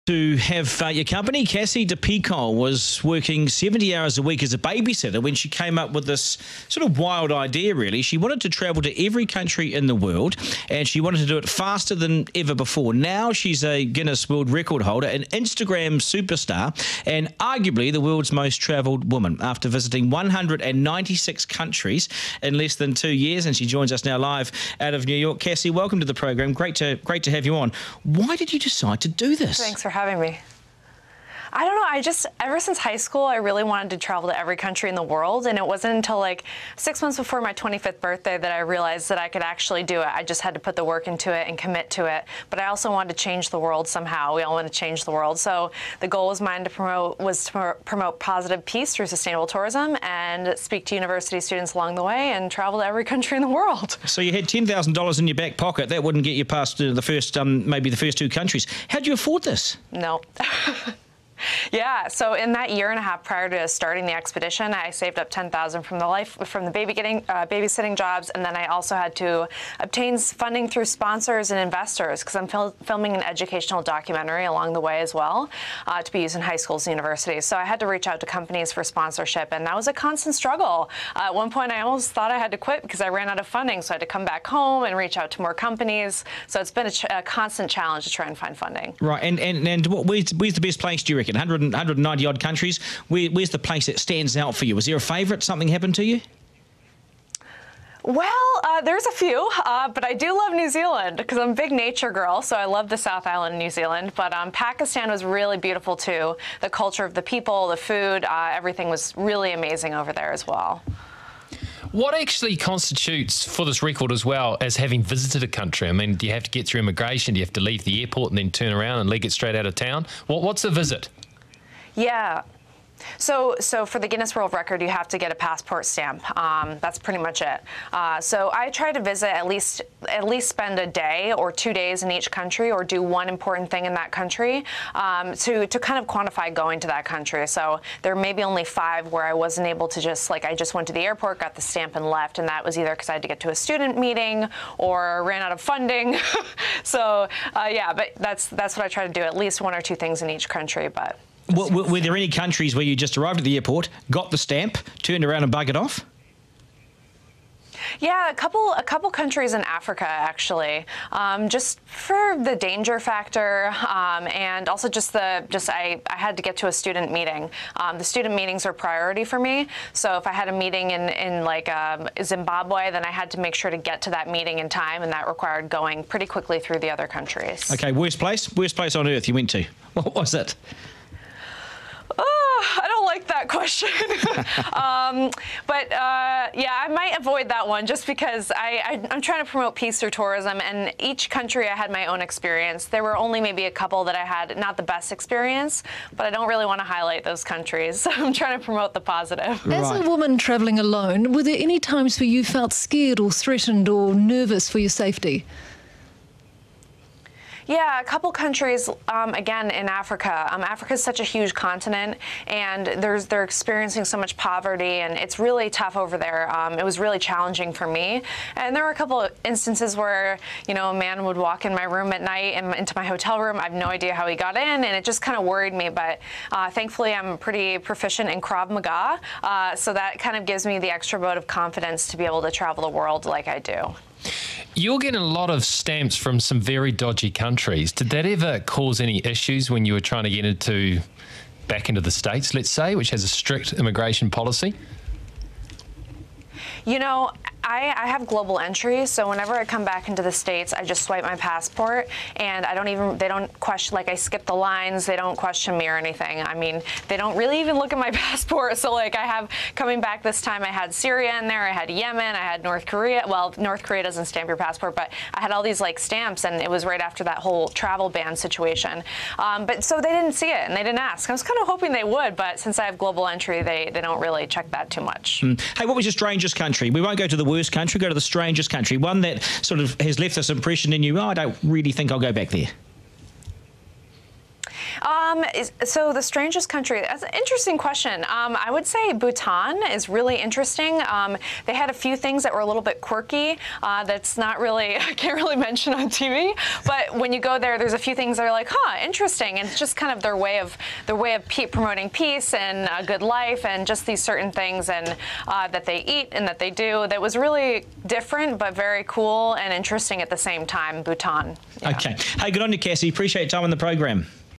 To have your company. Cassie de Pecol was working 70 hours a week as a babysitter when she came up with this sort of wild idea, really. She wanted to travel to every country in the world, and she wanted to do it faster than ever before. Now she's a Guinness World Record holder, an Instagram superstar, and arguably the world's most travelled woman after visiting 196 countries in less than 2 years. And she joins us now live out of New York. Cassie, welcome to the program. Great to have you on. Why did you decide to do this? Thanks for having me. I don't know, ever since high school, I really wanted to travel to every country in the world, and it wasn't until like 6 months before my 25th birthday that I realized that I could actually do it. I just had to put the work into it and commit to it, but I also wanted to change the world somehow. We all want to change the world, so the goal was mine to promote positive peace through sustainable tourism and speak to university students along the way and travel to every country in the world. So you had $10,000 in your back pocket. That wouldn't get you past the first, maybe the first two countries. How'd you afford this? No. Yeah, so in that year and a half prior to starting the expedition, I saved up $10,000 from the babysitting jobs, and then I also had to obtain funding through sponsors and investors because I'm filming an educational documentary along the way as well to be used in high schools and universities. So I had to reach out to companies for sponsorship, and that was a constant struggle. At one point, I almost thought I had to quit because I ran out of funding, so I had to come back home and reach out to more companies. So it's been a constant challenge to try and find funding. Right, and where's the best place, do you reckon? 190 odd countries. Where's the place that stands out for you? Was there a favourite? Something happened to you? Well, there's a few, but I do love New Zealand because I'm a big nature girl, so I love the South Island of New Zealand. But Pakistan was really beautiful too. The culture of the people, the food, everything was really amazing over there as well. What actually constitutes for this record as well as having visited a country? I mean, do you have to get through immigration? Do you have to leave the airport and then turn around and leg it straight out of town? What's a visit? Yeah. So for the Guinness World Record, you have to get a passport stamp. That's pretty much it. So I try to visit at least spend a day or 2 days in each country or do one important thing in that country to kind of quantify going to that country. So there may be only 5 where I wasn't able to I just went to the airport, got the stamp and left, and that was either because I had to get to a student meeting or ran out of funding. So yeah, but that's what I try to do, at least 1 or 2 things in each country. But were there any countries where you just arrived at the airport, got the stamp, turned around and buggered off? Yeah, a couple countries in Africa, actually, just for the danger factor, and also I had to get to a student meeting. The student meetings are priority for me, so if I had a meeting in Zimbabwe, then I had to make sure to get to that meeting in time, and that required going pretty quickly through the other countries. Okay, worst place on earth you went to? What was it? Oh, I don't like that question. Yeah, I might avoid that one just because I'm trying to promote peace through tourism, and each country I had my own experience. There were only maybe a couple that I had not the best experience, but I don't really want to highlight those countries. So I'm trying to promote the positive. As a woman travelling alone, were there any times where you felt scared or threatened or nervous for your safety? Yeah, a couple countries, again, in Africa. Africa is such a huge continent, and they're experiencing so much poverty, and it's really tough over there. It was really challenging for me. And there were a couple of instances where, a man would walk in my room at night and into my hotel room. I have no idea how he got in, and it just kind of worried me. But thankfully, I'm pretty proficient in Krav Maga, so that kind of gives me the extra vote of confidence to be able to travel the world like I do. You're getting a lot of stamps from some very dodgy countries. Did that ever cause any issues when you were trying to get back into the States, let's say, which has a strict immigration policy? I have global entry, so whenever I come back into the States, I just swipe my passport, and they don't question, I skip the lines, they don't question me or anything. I mean, they don't really even look at my passport. So coming back this time, I had Syria in there, I had Yemen, I had North Korea. Well, North Korea doesn't stamp your passport, but I had all these stamps, and it was right after that whole travel ban situation. But so they didn't see it, and they didn't ask. I was kind of hoping they would, but since I have global entry, they don't really check that too much. Hey, what was your strangest country? We won't go to the worst country, go to the strangest country, one that sort of has left this impression in you, I don't really think I'll go back there. So the strangest country, that's an interesting question. I would say Bhutan is really interesting. They had a few things that were a little bit quirky that's not really, I can't really mention on TV, but when you go there, there's a few things that are like, interesting. And it's just kind of their way of promoting peace and a good life and just these certain things and that they eat and that they do that was really different but very cool and interesting at the same time, Bhutan. Yeah. Okay. Hey, good on you, Cassie. Appreciate your time on the program.